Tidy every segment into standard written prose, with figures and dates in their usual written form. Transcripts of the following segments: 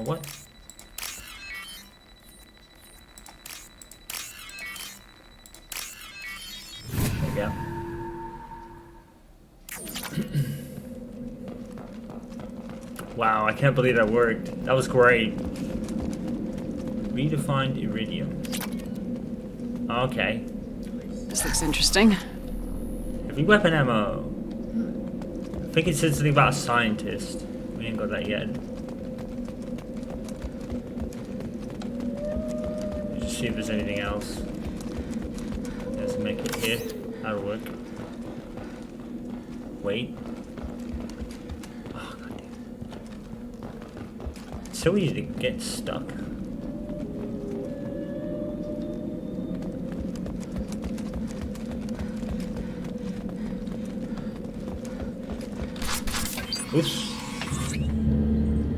Oh, what? There we go. Wow, I can't believe that worked. That was great. Redefined iridium. Okay. This looks interesting. Heavy weapon ammo. I think it said something about a scientist. We ain't got that yet. Let's see if there's anything else. Let's make it here. That'll work. Wait. Oh, God damn. It's so easy to get stuck. Oops.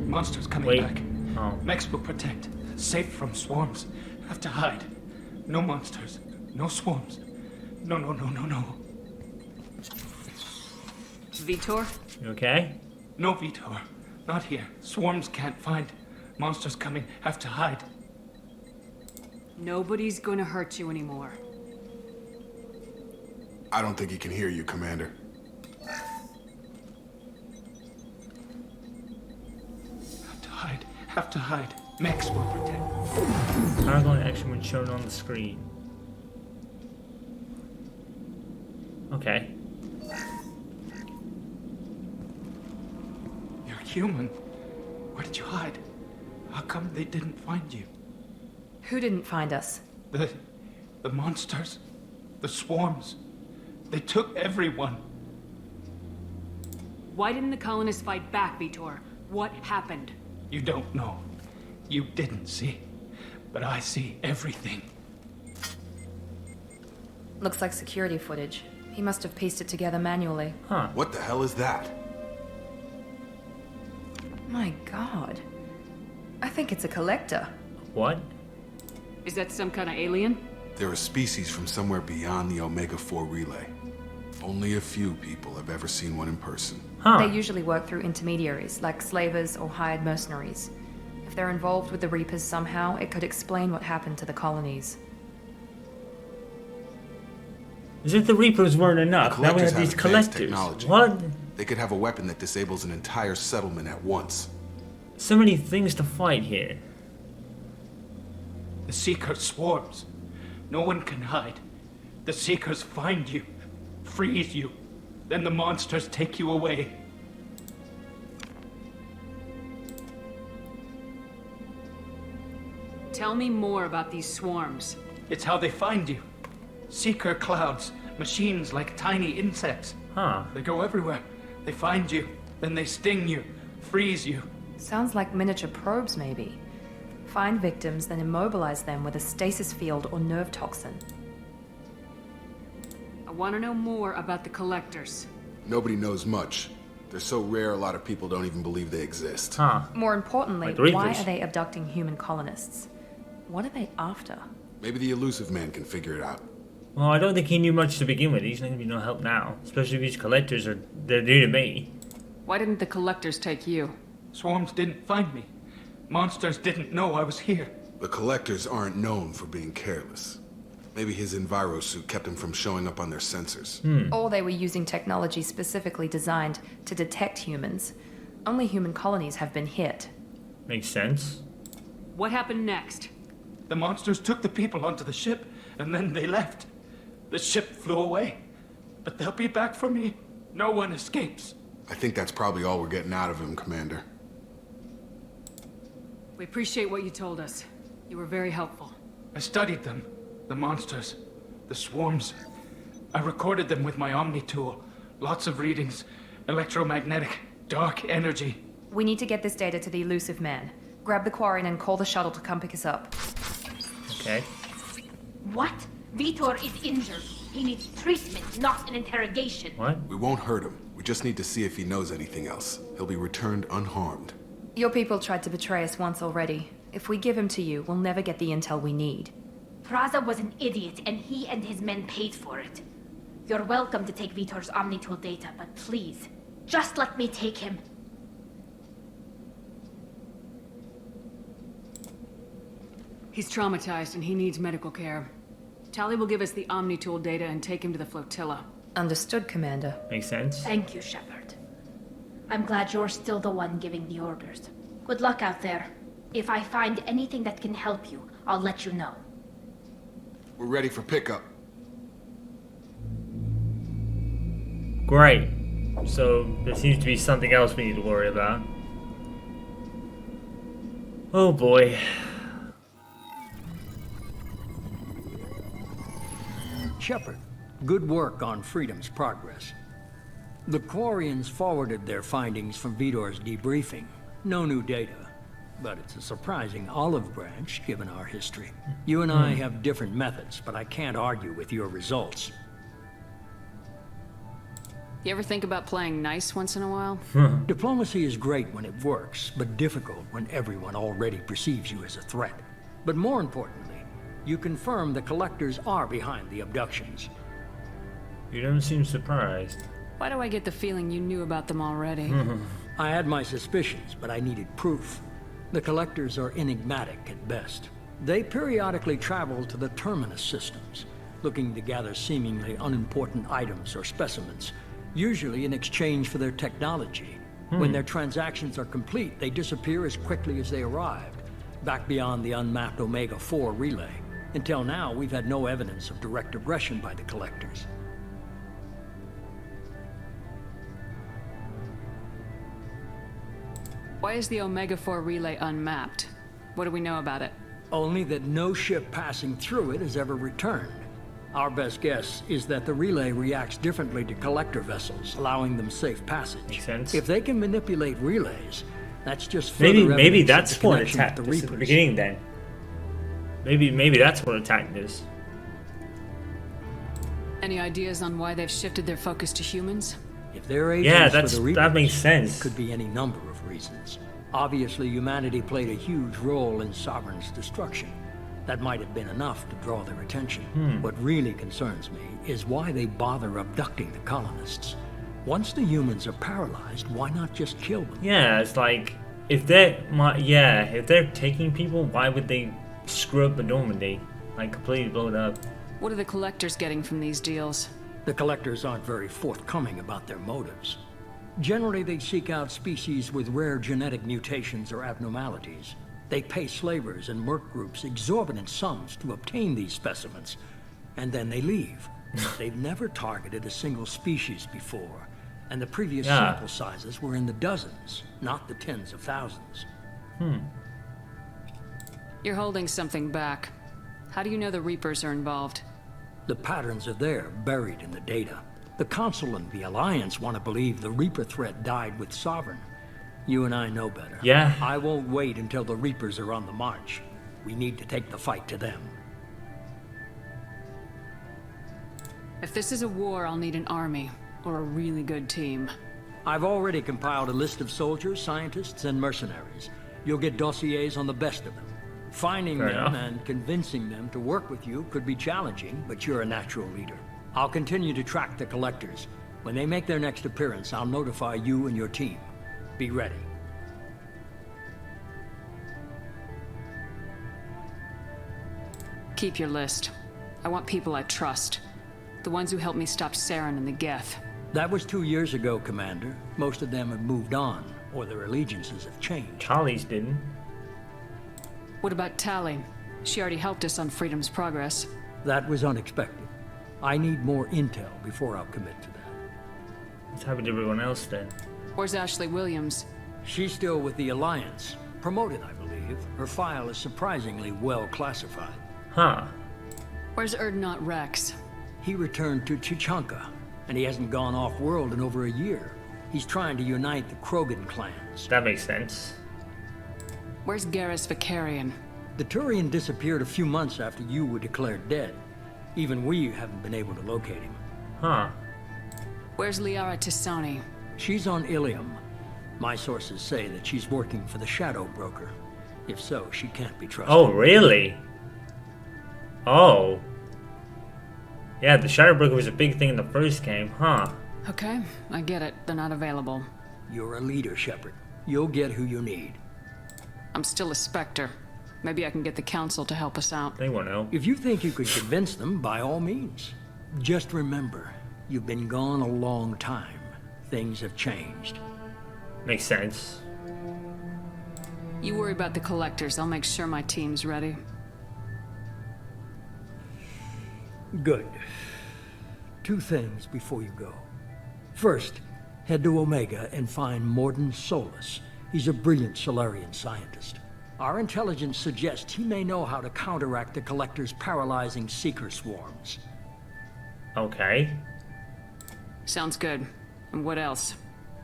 Monsters coming Wait. back. Oh. Mechs will protect. Safe from swarms. Have to hide. No monsters. No swarms. No. Vitor? You okay? No Vitor. Not here. Swarms can't find. Monsters coming. Have to hide. Nobody's gonna hurt you anymore. I don't think he can hear you, Commander. Have to hide. Mechs will protect. Paragon action when shown on the screen. Okay. You're human. Where did you hide? How come they didn't find you? Who didn't find us? The monsters. The swarms. They took everyone. Why didn't the colonists fight back, Vitor? What happened? You don't know. You didn't see. But I see everything. Looks like security footage. He must have pieced it together manually. Huh. What the hell is that? My God. I think it's a collector. What? Is that some kind of alien? They're a species from somewhere beyond the Omega-4 relay. Only a few people have ever seen one in person. Huh. They usually work through intermediaries, like slavers or hired mercenaries. If they're involved with the Reapers somehow, it could explain what happened to the colonies. As if the Reapers weren't enough. Now we Collectors have these have advanced collectors. technology. What? They could have a weapon that disables an entire settlement at once. So many things to fight here. The Seeker swarms. No one can hide. The Seekers find you. Freeze you. Then the monsters take you away. Tell me more about these swarms. It's how they find you. Seeker clouds. Machines like tiny insects. Huh. They go everywhere. They find you. Then they sting you. Freeze you. Sounds like miniature probes, maybe. Find victims, then immobilize them with a stasis field or nerve toxin. I want to know more about the collectors. Nobody knows much. They're so rare, a lot of people don't even believe they exist. Huh. More importantly, Like the why Reapers. are they abducting human colonists? What are they after? Maybe the elusive man can figure it out. Well, I don't think he knew much to begin with. He's not gonna be no help now. Especially if these collectors they're new to me. Why didn't the collectors take you? Swarms didn't find me. Monsters didn't know I was here. The collectors aren't known for being careless. Maybe his enviro suit kept him from showing up on their sensors. Or they were using technology specifically designed to detect humans. Only human colonies have been hit. Makes sense. What happened next? The monsters took the people onto the ship, and then they left. The ship flew away. But they'll be back for me. No one escapes. I think that's probably all we're getting out of him, Commander. We appreciate what you told us. You were very helpful. I studied them. The monsters. The swarms. I recorded them with my Omni tool. Lots of readings. Electromagnetic. Dark energy. We need to get this data to the elusive man. Grab the Quarian and call the shuttle to come pick us up. Okay. What? Vitor is injured. He needs treatment, not an interrogation. What? We won't hurt him. We just need to see if he knows anything else. He'll be returned unharmed. Your people tried to betray us once already. If we give him to you, we'll never get the intel we need. Praza was an idiot, and he and his men paid for it. You're welcome to take Vitor's Omnitool data, but please, just let me take him. He's traumatized and he needs medical care. Tali will give us the Omni-Tool data and take him to the flotilla. Understood, Commander. Makes sense. Thank you, Shepard. I'm glad you're still the one giving the orders. Good luck out there. If I find anything that can help you, I'll let you know. We're ready for pickup. Great. So there seems to be something else we need to worry about. Oh boy. Shepard, good work on Freedom's progress. The Quarians forwarded their findings from Vitor's debriefing. No new data, but it's a surprising olive branch given our history. You and I have different methods, but I can't argue with your results. You ever think about playing nice once in a while? Diplomacy is great when it works, but difficult when everyone already perceives you as a threat. But more importantly, you confirm the Collectors are behind the abductions. You don't seem surprised. Why do I get the feeling you knew about them already? I had my suspicions, but I needed proof. The Collectors are enigmatic at best. They periodically travel to the Terminus systems, looking to gather seemingly unimportant items or specimens, usually in exchange for their technology. When their transactions are complete, they disappear as quickly as they arrived, back beyond the unmapped Omega-4 relay. Until now, we've had no evidence of direct aggression by the Collectors. Why is the Omega-4 relay unmapped? What do we know about it? Only that no ship passing through it has ever returned. Our best guess is that the relay reacts differently to Collector vessels, allowing them safe passage. Makes sense. If they can manipulate relays, that's just further Maybe evidence that's of the what connection attacked with the us at the Reapers. beginning then. Maybe that's what attacked us. Any ideas on why they've shifted their focus to humans? If they're agents Yeah, for the Reapers, that makes sense. it could be any number of reasons. Obviously, humanity played a huge role in Sovereign's destruction. That might have been enough to draw their attention. What really concerns me is why they bother abducting the colonists. Once the humans are paralyzed, why not just kill them? Yeah, it's like if they're taking people, why would they screw up the Normandy? Like completely blow it up. What are the Collectors getting from these deals? The Collectors aren't very forthcoming about their motives. Generally, they seek out species with rare genetic mutations or abnormalities. They pay slavers and merc groups exorbitant sums to obtain these specimens, and then they leave. They've never targeted a single species before, and the previous sample sizes were in the dozens, not the tens of thousands. You're holding something back. How do you know the Reapers are involved? The patterns are there, buried in the data. The Council and the Alliance want to believe the Reaper threat died with Sovereign. You and I know better. Yeah. I won't wait until the Reapers are on the march. We need to take the fight to them. If this is a war, I'll need an army, or a really good team. I've already compiled a list of soldiers, scientists, and mercenaries. You'll get dossiers on the best of them. Finding Fair them enough. and convincing them to work with you could be challenging, but you're a natural leader. I'll continue to track the Collectors. When they make their next appearance, I'll notify you and your team. Be ready. Keep your list. I want people I trust. The ones who helped me stop Saren and the Geth. That was 2 years ago, Commander. Most of them have moved on, or their allegiances have changed. Charlie's didn't. What about Tali? She already helped us on Freedom's progress. That was unexpected. I need more intel before I'll commit to that. What's happened to everyone else then? Where's Ashley Williams? She's still with the Alliance. Promoted, I believe. Her file is surprisingly well classified. Huh. Where's Erdnot Rex? He returned to Chichanka, and he hasn't gone off-world in over a year. He's trying to unite the Krogan clans. That makes sense. Where's Garrus Vicarian? The Turian disappeared a few months after you were declared dead. Even we haven't been able to locate him. Huh. Where's Liara Tisani? She's on Ilium. My sources say that she's working for the Shadow Broker. If so, she can't be trusted. Oh, really? Oh. Yeah, the Shadow Broker was a big thing in the first game, huh? Okay, I get it. They're not available. You're a leader, Shepard. You'll get who you need. I'm still a Spectre. Maybe I can get the council to help us out. They won't know. If you think you could convince them, by all means. Just remember, you've been gone a long time. Things have changed. Makes sense. You worry about the collectors. I'll make sure my team's ready. Good. 2 things before you go. First, head to Omega and find Mordin Solus. He's a brilliant Solarian scientist. Our intelligence suggests he may know how to counteract the Collector's paralyzing Seeker swarms. Okay. Sounds good. And what else?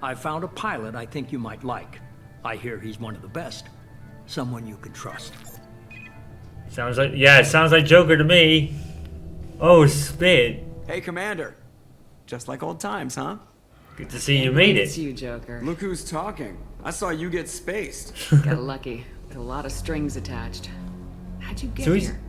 I found a pilot I think you might like. I hear he's one of the best. Someone you can trust. Sounds like, yeah, it sounds like Joker to me. Oh, spit. Hey, Commander. Just like old times, huh? Good to see you made It's it. you, Joker. Look who's talking. I saw you get spaced. Got lucky. With a lot of strings attached. How'd you get So he's- here?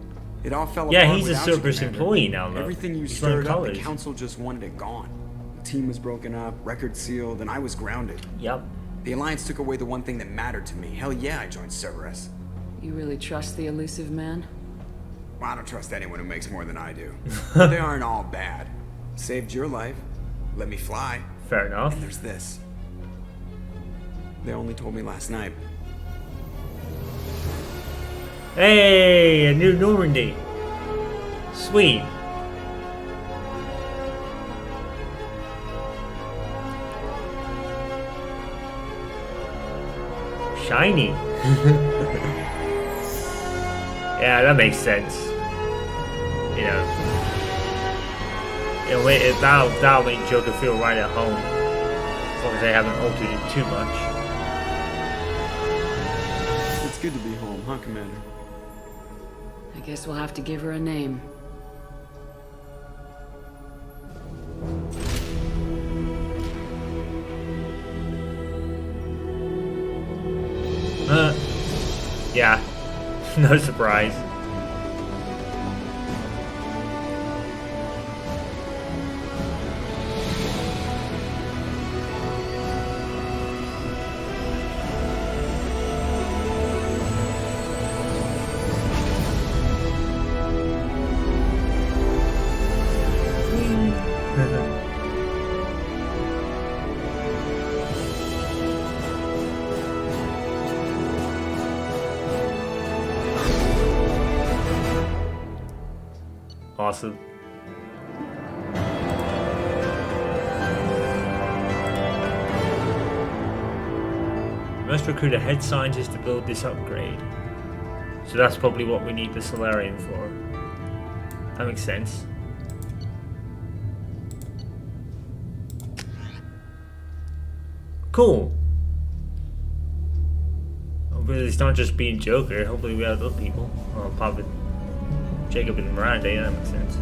It all fell Yeah, apart he's a without you, Cerberus Commander. employee now, though. Everything you He's running stirred up, the colors. Council just wanted it gone. The team was broken up, record sealed, and I was grounded. Yep. The Alliance took away the one thing that mattered to me. Hell yeah, I joined Cerberus. You really trust the elusive man? Well, I don't trust anyone who makes more than I do. But they aren't all bad. Saved your life. Let me fly. Fair enough. And there's this. They only told me last night. Hey, a new Normandy. Sweet. Shiny. Yeah, that makes sense. You know, that'll make Joker feel right at home. As long as they haven't altered it too much. It's good to be home, huh, Commander? I guess we'll have to give her a name. Yeah, no surprise. Awesome. We must recruit a head scientist to build this upgrade. So that's probably what we need the Solarian for. That makes sense. Cool. Hopefully it's not just being Joker. Hopefully we have other people. Well, probably Jacob and Miranda, yeah, that makes sense.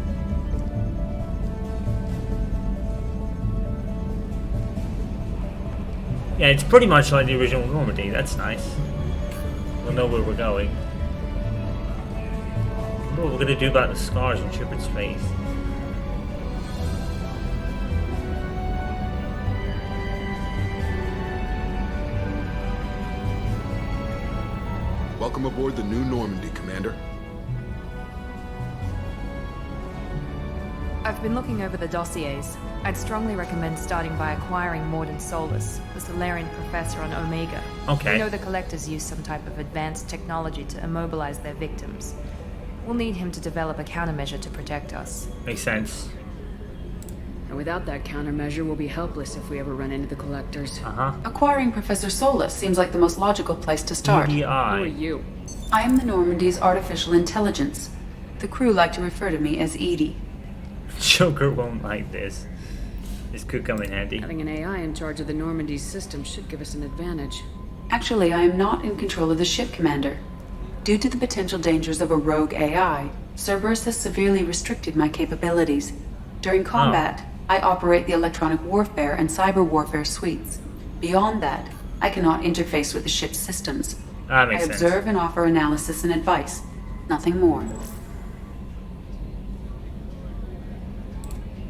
Yeah, it's pretty much like the original Normandy. That's nice. We'll know where we're going. What we're gonna do about the scars on Shepard's face. Welcome aboard the new Normandy, Commander. I've been looking over the dossiers. I'd strongly recommend starting by acquiring Mordin Solus, the Solarian professor on Omega. Okay. We know the Collectors use some type of advanced technology to immobilize their victims. We'll need him to develop a countermeasure to protect us. Makes sense. And without that countermeasure, we'll be helpless if we ever run into the collectors. Uh-huh. Acquiring Professor Solus seems like the most logical place to start. Who are EDI. you? I am the Normandy's artificial intelligence. The crew like to refer to me as Edie. Joker won't like this. This could come in handy. Having an AI in charge of the Normandy's system should give us an advantage. Actually, I am not in control of the ship, Commander. Due to the potential dangers of a rogue AI, Cerberus has severely restricted my capabilities. During combat, I operate the electronic warfare and cyber warfare suites. Beyond that, I cannot interface with the ship's systems. That I makes sense. observe and offer analysis and advice. Nothing more.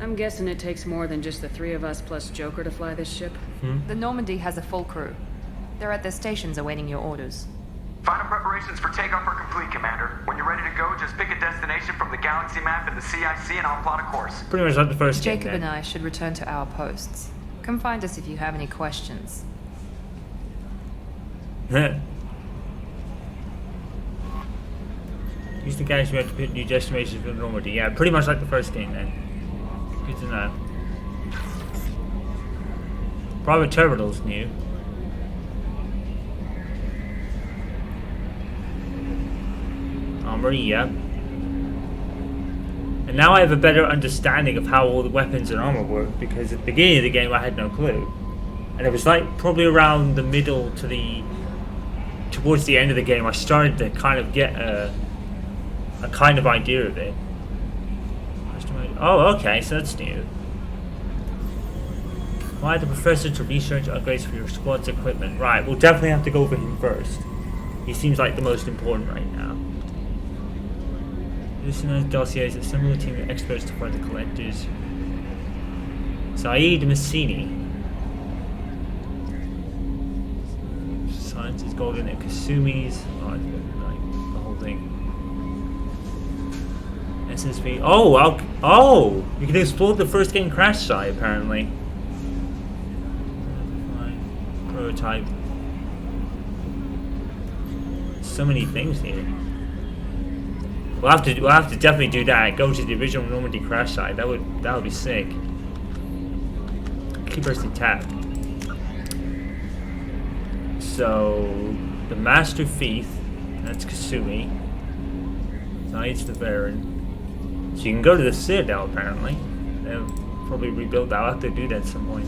I'm guessing it takes more than just the 3 of us plus Joker to fly this ship. The Normandy has a full crew. They're at their stations awaiting your orders. Final preparations for takeoff are complete, Commander. When you're ready to go, just pick a destination from the galaxy map in the CIC and I'll plot a course. Pretty much like the first game. Jacob and I should return to our posts. Come find us if you have any questions. Use the galaxy map to put new destinations for Normandy. Yeah, pretty much like the first game then. Good to know. Private terminal's new. Armory, yeah. And now I have a better understanding of how all the weapons and armor work, because at the beginning of the game I had no clue. And it was like probably around the middle to towards the end of the game I started to kind of get a kind of idea of it. Oh, okay, so that's new. Why the professor to research upgrades for your squad's equipment? Right, we'll definitely have to go for him first. He seems like the most important right now. Listeners, dossiers, assemble a team of experts to find the collectors. Saeed Massini. Science is golden at Kasumi's. Oh, like the whole thing. SSV. Oh, you can explore the first game crash site apparently. Prototype. So many things here. We'll have to definitely do that. Go to the original Normandy crash site. That would be sick. Keep pressing tab. So the Master Thief, that's Kasumi. Saeed's the Baron. So you can go to the Citadel apparently. They'll probably rebuild that. I'll have to do that at some point.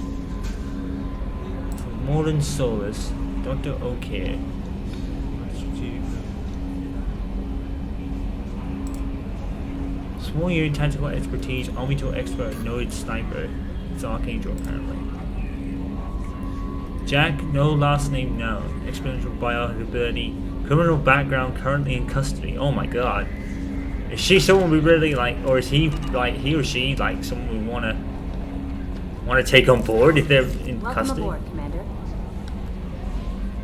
Modern Solus, Dr. O'Care. Small unit tactical expertise, Army tool expert, Noid sniper. It's Archangel apparently. Jack, no last name known. Exponential biotic ability. Criminal background, currently in custody. Oh my god. Is she someone we really like, or is he or she like someone we wanna take on board if they're in custody? Welcome aboard, Commander.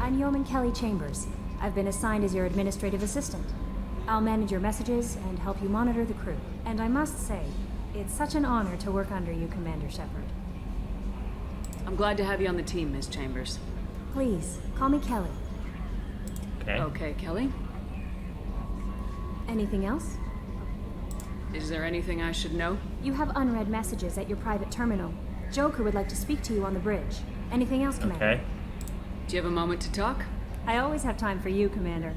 I'm Yeoman Kelly Chambers. I've been assigned as your administrative assistant. I'll manage your messages and help you monitor the crew. And I must say, it's such an honor to work under you, Commander Shepard. I'm glad to have you on the team, Miss Chambers. Please, call me Kelly. Okay. Okay, Kelly. Anything else? Is there anything I should know? You have unread messages at your private terminal. Joker would like to speak to you on the bridge. Anything else, Commander? Okay. Do you have a moment to talk? I always have time for you, Commander.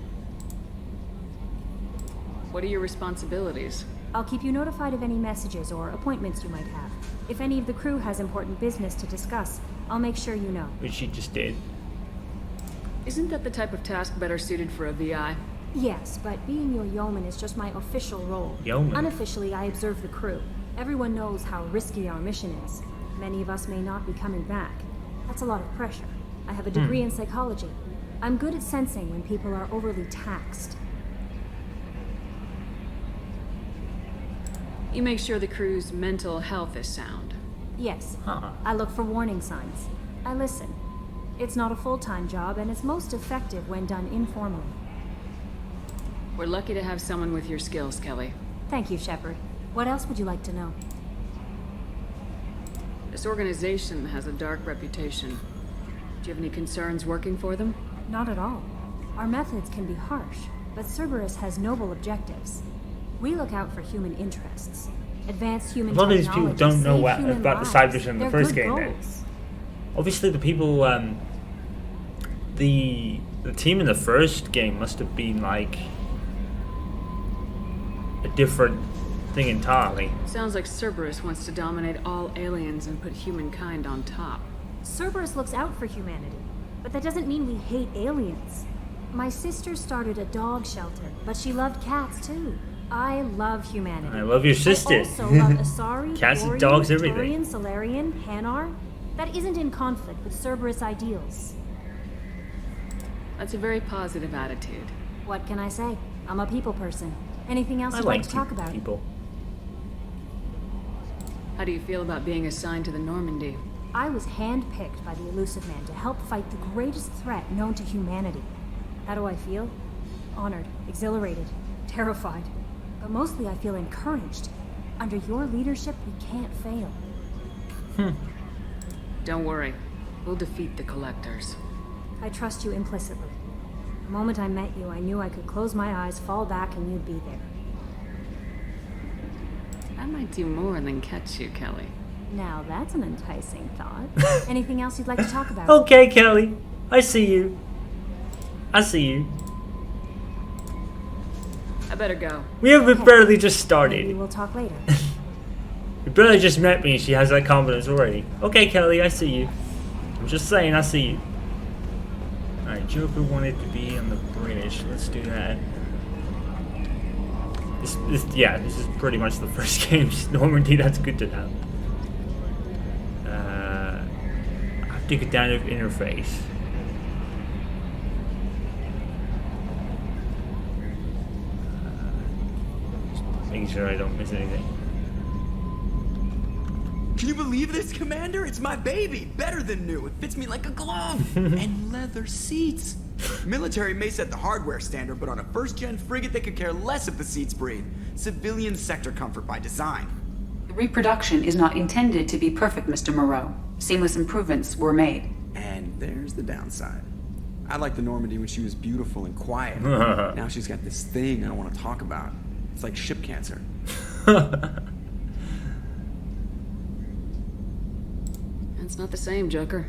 What are your responsibilities? I'll keep you notified of any messages or appointments you might have. If any of the crew has important business to discuss, I'll make sure you know. Which she just did. Isn't that the type of task better suited for a VI? Yes, but being your yeoman is just my official role. Yeoman? Unofficially, I observe the crew. Everyone knows how risky our mission is. Many of us may not be coming back. That's a lot of pressure. I have a degree in psychology. I'm good at sensing when people are overly taxed. You make sure the crew's mental health is sound. Yes. Huh. I look for warning signs. I listen. It's not a full-time job, and it's most effective when done informally. We're lucky to have someone with your skills, Kelly. Thank you, Shepard. What else would you like to know? This organization has a dark reputation. Do you have any concerns working for them? Not at all. Our methods can be harsh, but Cerberus has noble objectives. We look out for human interests. Advanced human A lot of these people technology, don't know save human about the lives. Cybers in the They're first good game then. goals. Obviously the people, the team in the first game must have been like a different thing entirely. Sounds like Cerberus wants to dominate all aliens and put humankind on top. Cerberus looks out for humanity, but that doesn't mean we hate aliens. My sister started a dog shelter, but she loved cats too. I love humanity. I love your sister. I also love Asari, Cats and Orion, dogs, everything. Turian, Solarian, Hanar. That isn't in conflict with Cerberus ideals. That's a very positive attitude. What can I say? I'm a people person. Anything else I you'd like like to talk about? people. How do you feel about being assigned to the Normandy? I was handpicked by the Elusive Man to help fight the greatest threat known to humanity. How do I feel? Honored, exhilarated, terrified. But mostly I feel encouraged. Under your leadership, we can't fail. Don't worry. We'll defeat the Collectors. I trust you implicitly. The moment I met you, I knew I could close my eyes, fall back, and you'd be there. I might do more than catch you, Kelly. Now that's an enticing thought. Anything else you'd like to talk about? Okay, Kelly. I see you. I see you. I better go. We have barely just Maybe started. we'll talk later. You barely just met me and she has that confidence already. Okay, Kelly, I see you. I'm just saying, I see you. Alright, Joker wanted to be on the British. Let's do that. This is pretty much the first game. Normandy, that's good to know. I have to get down to interface. Just making sure I don't miss anything. Can you believe this, Commander? It's my baby. Better than new. It fits me like a glove. And leather seats. Military may set the hardware standard, but on a first-gen frigate, they could care less if the seats breathe. Civilian sector comfort by design. The reproduction is not intended to be perfect, Mr. Moreau. Seamless improvements were made. And there's the downside. I liked the Normandy when she was beautiful and quiet. Now she's got this thing I don't want to talk about. It's like ship cancer. It's not the same, Joker.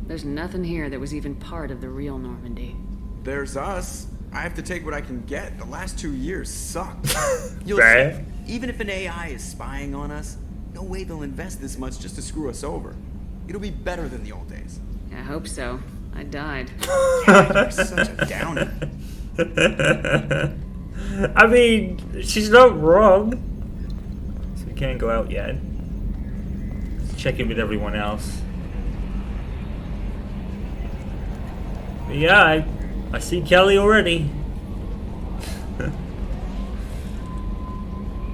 There's nothing here that was even part of the real Normandy. There's us. I have to take what I can get. The last 2 years sucked. You'll Right. see. Even if an AI is spying on us, no way they'll invest this much just to screw us over. It'll be better than the old days. I hope so. I died. You're such a downer. I mean, she's not wrong. So we can't go out yet. Let's check in with everyone else. But yeah, I see Kelly already.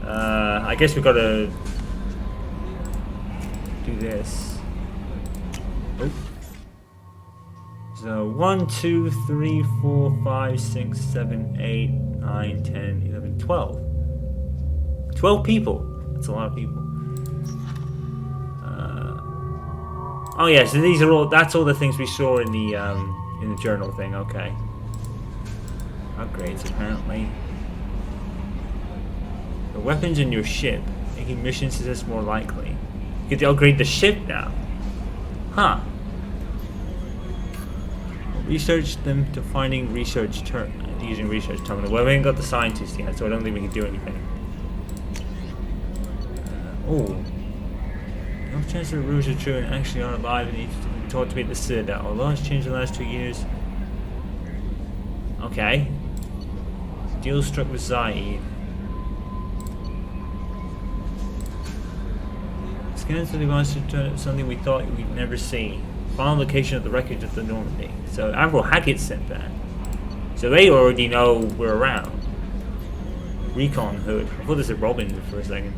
I guess we gotta do this. Oh. So 1, 2, 3, 4, 5, 6, 7, 8, 9, 10, 11, 12. 12 people. That's a lot of people. Oh yeah, so these are all. That's all the things we saw in the journal thing. Okay. Upgrades apparently. The weapons in your ship, making mission success more likely. You get to upgrade the ship now. Huh. Research them to finding using research terminal. Well, we ain't got the scientist yet, so I don't think we can do anything. No chance that the rules are true and actually are alive and need to be taught to be at the Citadel. Although it's changed in the last 2 years. Okay. Deal struck with Zaid. Scans of the device to something we thought we'd never see. Final location of the wreckage of the Normandy. So Admiral Hackett sent that. So they already know we're around. Recon Hood. I thought this was Robin for a second.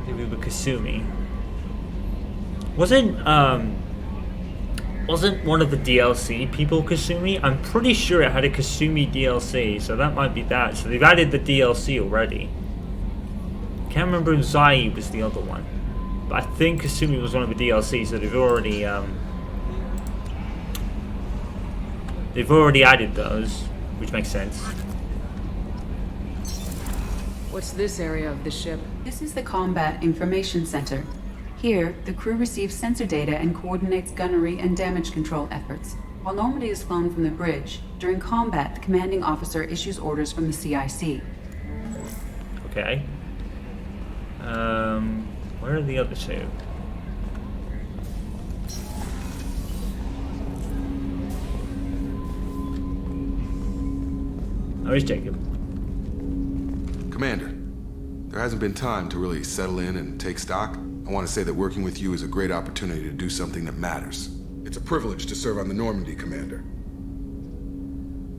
Maybe with Kasumi. Wasn't one of the DLC people Kasumi? I'm pretty sure it had a Kasumi DLC, so that might be that. So they've added the DLC already. Can't remember if Zai was the other one. But I think Kasumi was one of the DLC, so they've already added those, which makes sense. What's this area of the ship? This is the Combat Information Center. Here, the crew receives sensor data and coordinates gunnery and damage control efforts. While Normandy is flown from the bridge, during combat, the commanding officer issues orders from the CIC. Okay. Where are the other two? Oh, it's Jacob. Commander, there hasn't been time to really settle in and take stock. I want to say that working with you is a great opportunity to do something that matters. It's a privilege to serve on the Normandy, Commander.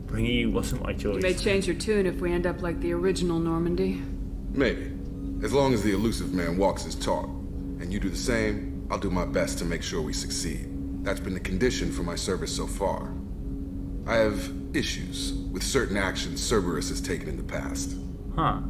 Bringing you wasn't my choice. You may change your tune if we end up like the original Normandy. Maybe. As long as the elusive man walks his talk. And you do the same, I'll do my best to make sure we succeed. That's been the condition for my service so far. I have issues with certain actions Cerberus has taken in the past. Huh.